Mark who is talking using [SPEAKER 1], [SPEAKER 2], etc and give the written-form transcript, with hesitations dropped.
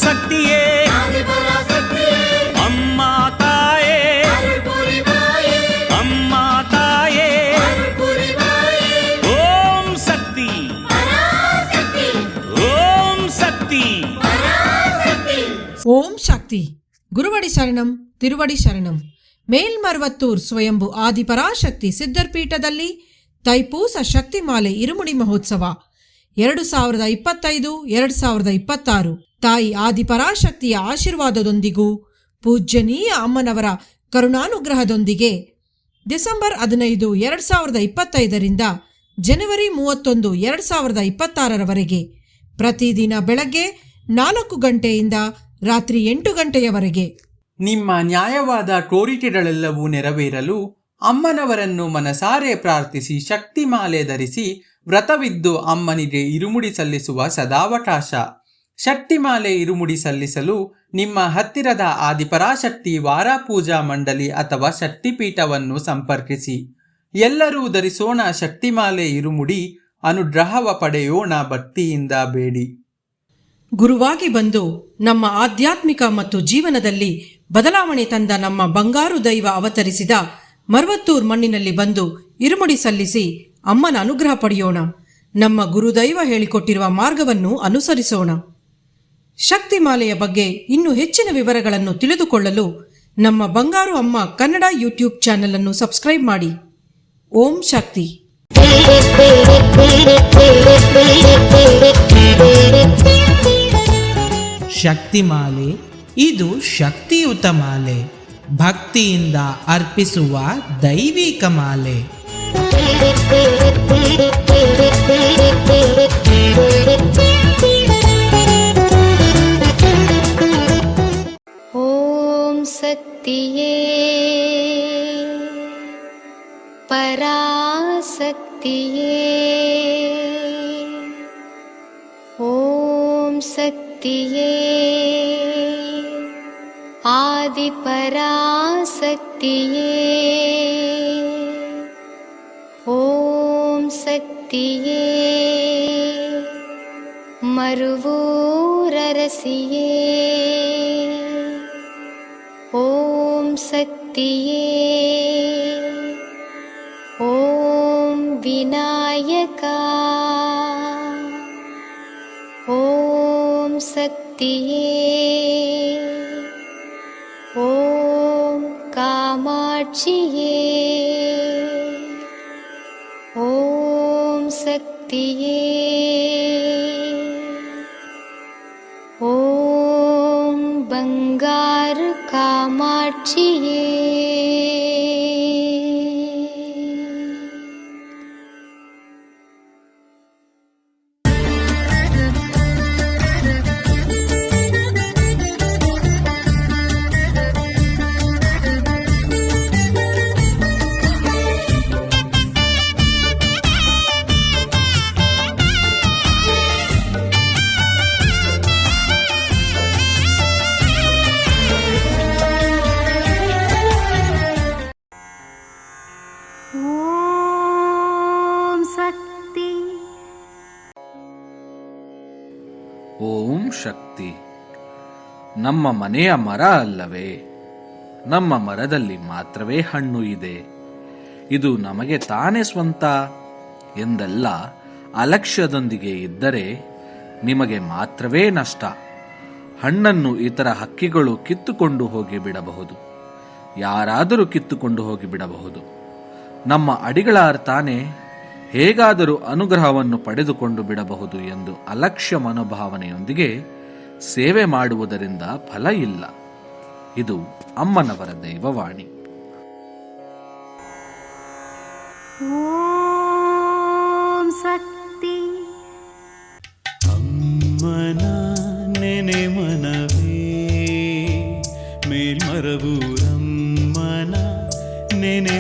[SPEAKER 1] சக்தியே அம்மா தாயே அம்மா தாயே ஓம் சக்தி ஓம் சக்தி
[SPEAKER 2] ஓம் சக்தி. குருவடி சரணಂ, ತಿರುವಡಿ ಶರಣಂ. ಮೇಲ್ಮರ್ವತ್ತೂರ್ ಸ್ವಯಂಭು ಆದಿಪರಾಶಕ್ತಿ ಸಿದ್ಧರ್ಪೀಠದಲ್ಲಿ ತೈಪೂಸ ಶಕ್ತಿಮಾಲೆ ಇರುಮುಡಿ ಮಹೋತ್ಸವ 2025-2026 ತಾಯಿ ಆದಿಪರಾಶಕ್ತಿಯ ಆಶೀರ್ವಾದದೊಂದಿಗೂ ಪೂಜ್ಯನೀಯ ಅಮ್ಮನವರ ಕರುಣಾನುಗ್ರಹದೊಂದಿಗೆ ಡಿಸೆಂಬರ್ 15, 2025 ಜನವರಿ 31, 2026 ಪ್ರತಿದಿನ ಬೆಳಗ್ಗೆ 4 ಗಂಟೆಯಿಂದ ರಾತ್ರಿ 8 ಗಂಟೆಯವರೆಗೆ
[SPEAKER 3] ನಿಮ್ಮ ನ್ಯಾಯವಾದ ಕೋರಿಕೆಗಳೆಲ್ಲವೂ ನೆರವೇರಲು ಅಮ್ಮನವರನ್ನು ಮನಸಾರೆ ಪ್ರಾರ್ಥಿಸಿ ಶಕ್ತಿಮಾಲೆ ಧರಿಸಿ ವ್ರತವಿದ್ದು ಅಮ್ಮನಿಗೆ ಇರುಮುಡಿ ಸಲ್ಲಿಸುವ ಸದಾವಕಾಶ. ಶಕ್ತಿಮಾಲೆ ಇರುಮುಡಿ ಸಲ್ಲಿಸಲು ನಿಮ್ಮ ಹತ್ತಿರದ ಆದಿಪರಾಶಕ್ತಿ ವಾರಾಪೂಜಾ ಮಂಡಳಿ ಅಥವಾ ಶಕ್ತಿಪೀಠವನ್ನು ಸಂಪರ್ಕಿಸಿ. ಎಲ್ಲರೂ ಧರಿಸೋಣ ಶಕ್ತಿಮಾಲೆ ಇರುಮುಡಿ, ಅನುಗ್ರಹವ ಪಡೆಯೋಣ ಭಕ್ತಿಯಿಂದ ಬೇಡಿ.
[SPEAKER 2] ಗುರುವಾಗಿ ಬಂದು ನಮ್ಮ ಆಧ್ಯಾತ್ಮಿಕ ಮತ್ತು ಜೀವನದಲ್ಲಿ ಬದಲಾವಣೆ ತಂದ ನಮ್ಮ ಬಂಗಾರು ದೈವ ಅವತರಿಸಿದ ಮರ್ವತ್ತೂರ್ ಮಣ್ಣಿನಲ್ಲಿ ಬಂದು ಇರುಮುಡಿ ಸಲ್ಲಿಸಿ ಅಮ್ಮನ ಅನುಗ್ರಹ ಪಡೆಯೋಣ. ನಮ್ಮ ಗುರುದೈವ ಹೇಳಿಕೊಟ್ಟಿರುವ ಮಾರ್ಗವನ್ನು ಅನುಸರಿಸೋಣ. ಶಕ್ತಿಮಾಲೆಯ ಬಗ್ಗೆ ಇನ್ನೂ ಹೆಚ್ಚಿನ ವಿವರಗಳನ್ನು ತಿಳಿದುಕೊಳ್ಳಲು ನಮ್ಮ ಬಂಗಾರು ಅಮ್ಮ ಕನ್ನಡ ಯೂಟ್ಯೂಬ್ ಚಾನೆಲ್ ಅನ್ನು ಸಬ್ಸ್ಕ್ರೈಬ್ ಮಾಡಿ. ಓಂ ಶಕ್ತಿ.
[SPEAKER 4] ಶಕ್ತಿಮಾಲೆ ಇದು ಶಕ್ತಿಯುತ ಮಾಲೆ, ಭಕ್ತಿಯಿಂದ ಅರ್ಪಿಸುವ ದೈವಿಕ ಮಾಲೆ.
[SPEAKER 5] ಓಂ ಶಕ್ತಿಯೇ ಪರಾಶಕ್ತಿಯೇ ಓಂ ಶಕ್ತಿಯೇ ಆದಿಪರಾಶಕ್ತಿಯೇ ಓಂ ಶಕ್ತಿಯೇ ಮರುವೂರರಸಿಯೇ ಓಂ ಶಕ್ತಿಯೇ ಓಂ ವಿನಾಯಕ ಓಂ ಶಕ್ತಿಯೇ ಓಂ ಕಾಮಾಕ್ಷಿಯೇ ಓಂ ಶಕ್ತಿಯೇ ಓಂ ಬಂಗಾರು ಕಾಮಾಕ್ಷಿಯೇ.
[SPEAKER 6] ಓಂ ಶಕ್ತಿ. ನಮ್ಮ ಮನೆಯ ಮರ ಅಲ್ಲವೇ? ನಮ್ಮ ಮರದಲ್ಲಿ ಮಾತ್ರವೇ ಹಣ್ಣು ಇದೆ, ಇದು ನಮಗೆ ತಾನೇ ಸ್ವಂತ ಎಂದೆಲ್ಲ ಅಲಕ್ಷ್ಯದೊಂದಿಗೆ ಇದ್ದರೆ ನಿಮಗೆ ಮಾತ್ರವೇ ನಷ್ಟ. ಹಣ್ಣನ್ನು ಇತರ ಹಕ್ಕಿಗಳು ಕಿತ್ತುಕೊಂಡು ಹೋಗಿ ಬಿಡಬಹುದು, ಯಾರಾದರೂ ಕಿತ್ತುಕೊಂಡು ಹೋಗಿ ಬಿಡಬಹುದು. ನಮ್ಮ ಅಡಿಗಳಾರ್ ತಾನೇ ಹೇಗಾದರೂ ಅನುಗ್ರಹವನ್ನು ಪಡೆದುಕೊಂಡು ಬಿಡಬಹುದು ಎಂದು ಅಲಕ್ಷ್ಯ ಮನೋಭಾವನೆಯೊಂದಿಗೆ ಸೇವೆ ಮಾಡುವುದರಿಂದ ಫಲ ಇಲ್ಲ. ಇದು ಅಮ್ಮನವರ ದೈವವಾಣಿ.
[SPEAKER 5] ಓಂ ಶಕ್ತಿ.
[SPEAKER 7] ಅಮ್ಮನ ನೆನೆ ಮನವೇ ಮೇಲ್ಮರವೂರಮ್ಮನ ನೆನೆ